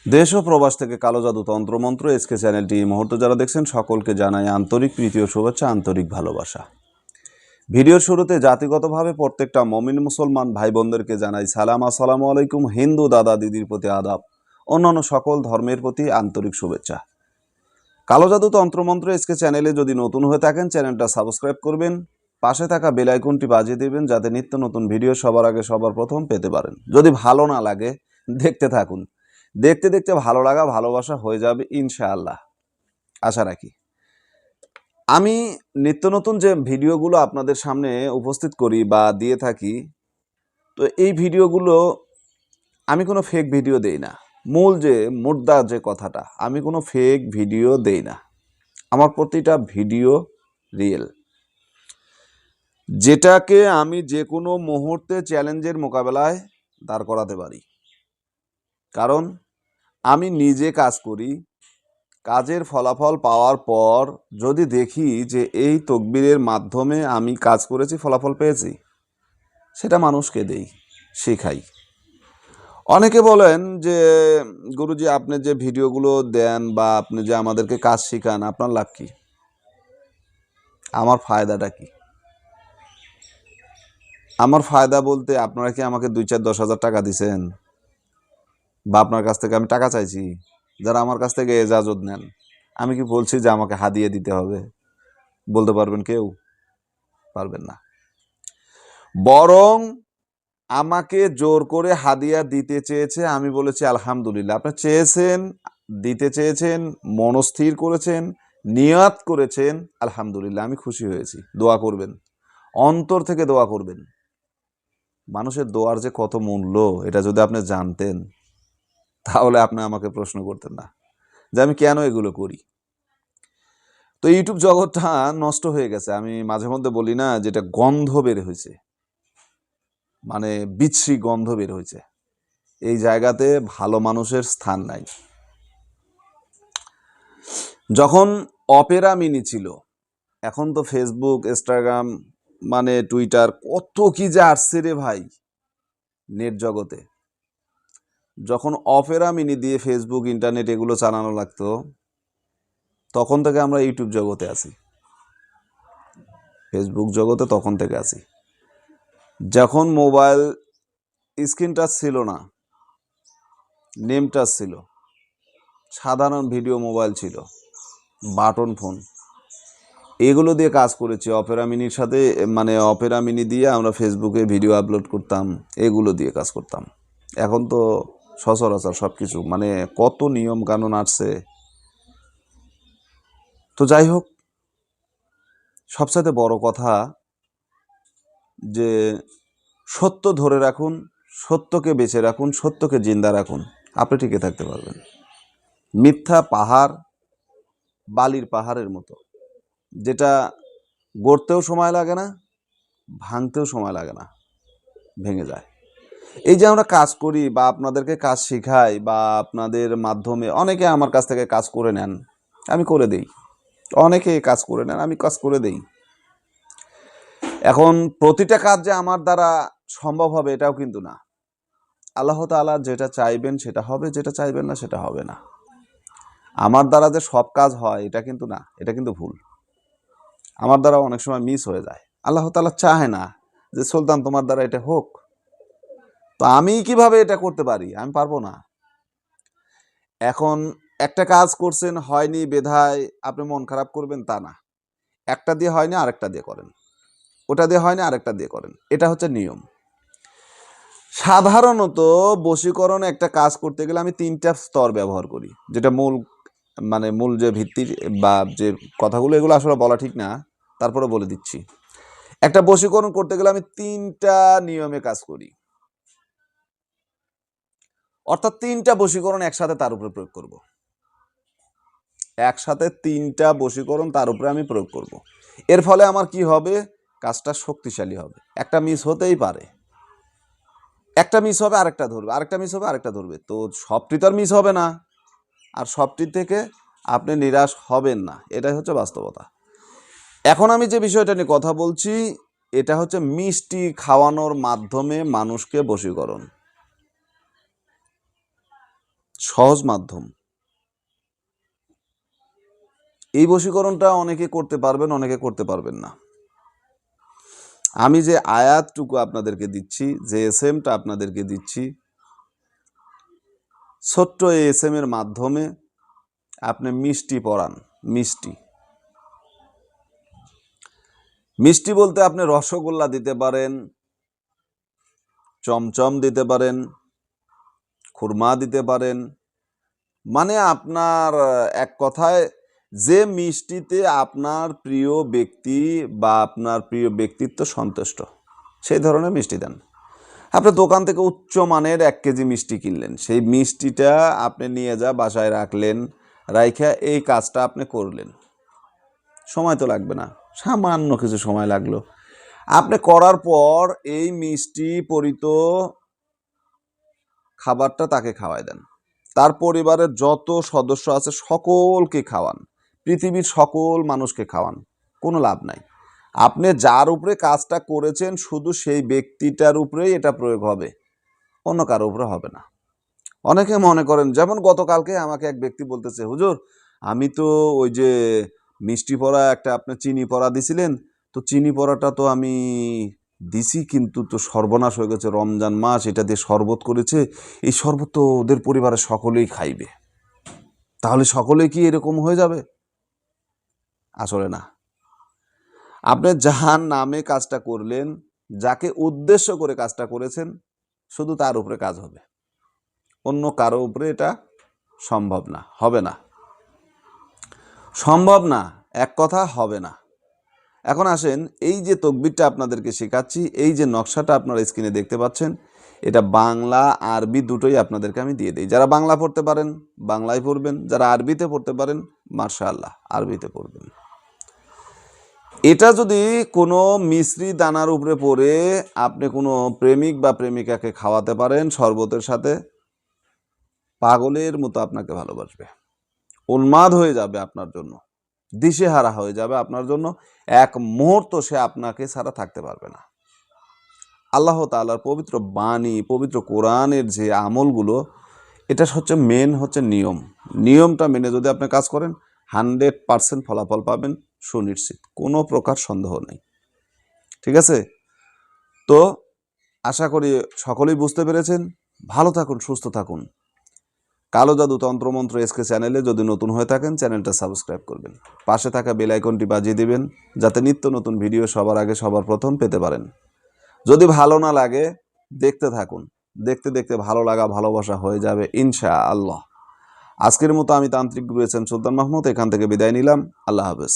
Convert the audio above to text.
দেশ ও প্রবাস থেকে কালো জাদু তন্ত্রমন্ত্র এসকে চ্যানেলটি এই মুহূর্তে যারা দেখছেন সকলকে জানাই আন্তরিক প্রীতি ও শুভেচ্ছা, আন্তরিক ভালোবাসা। ভিডিওর শুরুতে জাতিগতভাবে প্রত্যেকটা মমিন মুসলমান ভাই বোনদেরকে জানাই সালাম, আসসালামু আলাইকুম। হিন্দু দাদা দিদির প্রতি আদাব, অন্যান্য সকল ধর্মের প্রতি আন্তরিক শুভেচ্ছা। কালো জাদু তন্ত্রমন্ত্র এসকে চ্যানেলে যদি নতুন হয়ে থাকেন চ্যানেলটা সাবস্ক্রাইব করবেন, পাশে থাকা বেল আইকনটি বাজিয়ে দেবেন যাতে নিত্য নতুন ভিডিও সবার আগে সবার প্রথম পেতে পারেন। যদি ভালো না লাগে দেখতে থাকুন, দেখতে দেখতে ভালো লাগা ভালোবাসা হয়ে যাবে ইনশাআল্লাহ, আশা রাখি। আমি নিত্য নতুন যে ভিডিওগুলো আপনাদের সামনে উপস্থিত করি বা দিয়ে থাকি, তো এই ভিডিওগুলো আমি কোনো ফেক ভিডিও দেই না। মূল যে মুদ্রা যে কথাটা, আমি কোনো ফেক ভিডিও দেই না। আমার প্রতিটা ভিডিও রিয়েল, যেটাকে আমি যে কোনো মুহূর্তে চ্যালেঞ্জের মোকাবেলায় দাঁড় করাতে পারি। কারণ আমি নিজে কাজ করি, কাজের ফলাফল পাওয়ার পর যদি দেখি যে এই তকবিরের মাধ্যমে আমি কাজ করেছি, ফলাফল পেয়েছি, সেটা মানুষকে দেই, শেখাই। অনেকে বলেন যে গুরুজি আপনি যে ভিডিওগুলো দেন বা আপনি যে আমাদেরকে কাজ শেখান, আপনার লাভ কি? আমার ফায়দাটা কি? আমার ফায়দা বলতে আপনারা কি আমাকে 2-4-10 হাজার টাকা দিছেন, বা আপনার কাছ থেকে আমি টাকা চাইছি? যারা আমার কাছ থেকে এজাজত নেন, আমি কি বলছি যে আমাকে হাদিয়া দিতে হবে? বলতে পারবেন কেউ? পারবেন না। বরং আমাকে জোর করে হাদিয়া দিতে চেয়েছে, আমি বলেছি আলহামদুলিল্লাহ। আপনি চেয়েছেন, দিতে চেয়েছেন, মনস্থির করেছেন, নিয়াত করেছেন, আলহামদুলিল্লাহ, আমি খুশি হয়েছি। দোয়া করবেন, অন্তর থেকে দোয়া করবেন। মানুষের দোয়ার যে কত মূল্য, এটা যদি আপনি জানতেন তাহলে আপনি আমাকে প্রশ্ন করতেন না যে আমি কেন এগুলো করি। তো ইউটিউব জগৎটা নষ্ট হয়ে গেছে। আমি মাঝে মধ্যে বলি না, যেটা গন্ধ বের হয়েছে, মানে বিশ্রী গন্ধ বের হয়েছে। এই জায়গাতে ভালো মানুষের স্থান নাই। যখন অপেরা মিনি ছিল, এখন তো ফেসবুক, ইনস্টাগ্রাম, মানে টুইটার, কত কি যে আসছে রে ভাই নেট জগতে। যখন অপেরা মিনি দিয়ে ফেসবুক, ইন্টারনেট এগুলো চালানো লাগতো, তখন থেকে আমরা ইউটিউব জগতে আছি, ফেসবুক জগতে তখন থেকে আছি। যখন মোবাইল স্ক্রিন টাচ ছিল না, নেম টাচ ছিল, সাধারণ ভিডিও মোবাইল ছিল, বাটন ফোন, এগুলো দিয়ে কাজ করেছি। অপেরা মিনির সাথে, মানে অপেরা মিনি দিয়ে আমরা ফেসবুকে ভিডিও আপলোড করতাম, এগুলো দিয়ে কাজ করতাম। এখন তো সচরাচর সব কিছু, মানে কত নিয়ম কানুন আসছে। তো যাই হোক, সবচাইতে বড় কথা যে সত্য ধরে রাখুন, সত্যকে বেঁচে রাখুন, সত্যকে জিন্দা রাখুন, আপনি টিকে থাকতে পারবেন। মিথ্যা পাহাড় বালির পাহাড়ের মতো, যেটা গড়তেও সময় লাগে না, ভাঙতেও সময় লাগে না, ভেঙে যায়। এই যে আমরা কাজ করি বা আপনাদেরকে কাজ শেখাই, বা আপনাদের মাধ্যমে অনেকে আমার কাছ থেকে কাজ করে নেন, আমি করে দেই। অনেকে কাজ করে নেন, আমি কাজ করে দেই। এখন প্রতিটা কাজ যে আমার দ্বারা সম্ভব হবে এটাও কিন্তু না। আল্লাহ তাআলা যেটা চাইবেন সেটা হবে, যেটা চাইবেন না সেটা হবে না। আমার দ্বারা যে সব কাজ হয় এটা কিন্তু না, এটা কিন্তু ভুল। আমার দ্বারা অনেক সময় মিস হয়ে যায়। আল্লাহ তাআলা চায় না যে সুলতান তোমার দ্বারা এটা হোক। তো আমি কিভাবে এটা করতে পারি? আমি পারবো না। এখন একটা কাজ করছেন, হয়নি বেধায় আপনি মন খারাপ করবেন তা না। একটা দিয়ে হয়নি আরেকটা দিয়ে করেন, ওটা দিয়ে হয়নি আরেকটা দিয়ে করেন, এটা হচ্ছে নিয়ম। সাধারণত বশীকরণ একটা কাজ করতে গেলে আমি 3টা স্তর ব্যবহার করি, যেটা মূল, মানে মূল যে ভিত্তির বা যে কথাগুলো, এগুলো আসলে বলা ঠিক না, তারপরে বলে দিচ্ছি। একটা বশীকরণ করতে গেলে আমি 3টা নিয়মে কাজ করি, অর্থাৎ 3টা বশীকরণ একসাথে তার উপরে প্রয়োগ করব। একসাথে 3টা বশীকরণ তার উপরে আমি প্রয়োগ করব। এর ফলে আমার কি হবে? কাজটা শক্তিশালী হবে। একটা মিস হতেই পারে, একটা মিস হবে আরেকটা ধরবে, আরেকটা মিস হবে আরেকটা ধরবে, তো সবটি তো আর মিস হবে না, আর সবটি থেকে আপনি নিরাশ হবেন না, এটাই হচ্ছে বাস্তবতা। এখন আমি যে বিষয়টা নিয়ে কথা বলছি, এটা হচ্ছে মিষ্টি খাওয়ানোর মাধ্যমে মানুষকে বশীকরণ। সহজ মাধ্যম। এই বশীকরণটা অনেকে করতে পারবেন, অনেকে করতে পারবেন না। আমি যে আয়াতটুকু আপনাদেরকে দিচ্ছি, যে এসএমটা আপনাদেরকে দিচ্ছি, ছোট্ট এই এসএম এর মাধ্যমে আপনি মিষ্টি পরান। মিষ্টি মিষ্টি বলতে আপনি রসগোল্লা দিতে পারেন, চমচম দিতে পারেন, খুরমা দিতে পারেন, মানে আপনার এক কথায় যে মিষ্টিতে আপনার প্রিয় ব্যক্তি বা আপনার প্রিয় ব্যক্তিত্ব সন্তুষ্ট, সেই ধরনের মিষ্টি দেন। আপনি দোকান থেকে উচ্চ মানের 1 কেজি মিষ্টি কিনলেন, সেই মিষ্টিটা আপনি নিয়ে যা বাসায় রাখলেন, রাইখা এই কাজটা আপনি করলেন। সময় তো লাগবে না, সামান্য কিছু সময় লাগলো। আপনি করার পর এই মিষ্টি পরিত খাবারটা তাকে খাওয়াই দেন। তার পরিবারের যত সদস্য আছে সকলকে খাওয়ান, পৃথিবীর সকল মানুষকে খাওয়ান, কোনো লাভ নাই। আপনি যার উপরে কাজটা করেছেন শুধু সেই ব্যক্তিটার উপরেই এটা প্রয়োগ হবে, অন্য কারো উপরে হবে না। অনেকে মনে করেন, যেমন গতকালকে আমাকে এক ব্যক্তি বলতেছে, হুজুর আমি তো ওই যে মিষ্টি পড়া একটা আপনি চিনি পড়া দিছিলেন, তো চিনি পড়াটা তো আমি দিছি, কিন্তু তো সর্বনাশ হয়ে গেছে, রমজান মাস, এটা দিয়ে শরবত করেছে, এই শরবত তো ওদের পরিবারের সকলেই খাইবে, তাহলে সকলেই কি এরকম হয়ে যাবে? আসলে না। আপনি যার নামে কাজটা করলেন, যাকে উদ্দেশ্য করে কাজটা করেছেন, শুধু তার উপরে কাজ হবে, অন্য কারো উপরে এটা সম্ভব না, হবে না, সম্ভব না, এক কথা হবে না। এখন আসেন, এই যে তকবিরটা আপনাদেরকে শেখাচ্ছি, এই যে নকশাটা আপনারা স্ক্রিনে দেখতে পাচ্ছেন, এটা বাংলা আরবি দুটোই আপনাদেরকে আমি দিয়ে দিই। যারা বাংলা পড়তে পারেন বাংলায় পড়বেন, যারা আরবিতে পড়তে পারেন মাশাআল্লাহ আরবিতে পড়বেন। এটা যদি কোনো মিশ্রি দানার উপরে পড়ে আপনি কোনো প্রেমিক বা প্রেমিকাকে খাওয়াতে পারেন শরবতের সাথে, পাগলের মতো আপনাকে ভালোবাসবে, উন্মাদ হয়ে যাবে আপনার জন্য, দিশেহারা হয়ে যাবে আপনার জন্য, এক মুহূর্ত সে আপনাকে ছাড়া থাকতে পারবে না। আল্লাহ তাআলার পবিত্র বাণী, পবিত্র কোরআনের যে আমলগুলো, এটা হচ্ছে মেন হচ্ছে নিয়ম। নিয়মটা মেনে যদি আপনি কাজ করেন 100% ফলাফল পাবেন, সুনিশ্চিত, কোনো প্রকার সন্দেহ নেই। ঠিক আছে? তো আশা করি সকলেই বুঝতে পেরেছেন। ভালো থাকুন, সুস্থ থাকুন। কালো জাদু তন্ত্রমন্ত্র এসকে চ্যানেলে যদি নতুন হয়ে থাকেন, চ্যানেলটা সাবস্ক্রাইব করবেন, পাশে থাকা বেল আইকনটি বাজিয়ে দিবেন, যাতে নিত্য নতুন ভিডিও সবার আগে সবার প্রথম পেতে পারেন। যদি ভালো না লাগে দেখতে থাকুন, দেখতে দেখতে ভালো লাগা ভালোবাসা হয়ে যাবে ইনশাআল্লাহ। আজকের মতো আমি তান্ত্রিক গুরু এস এম সুলতান মাহমুদ এখান থেকে বিদায় নিলাম। আল্লাহ হাফেজ।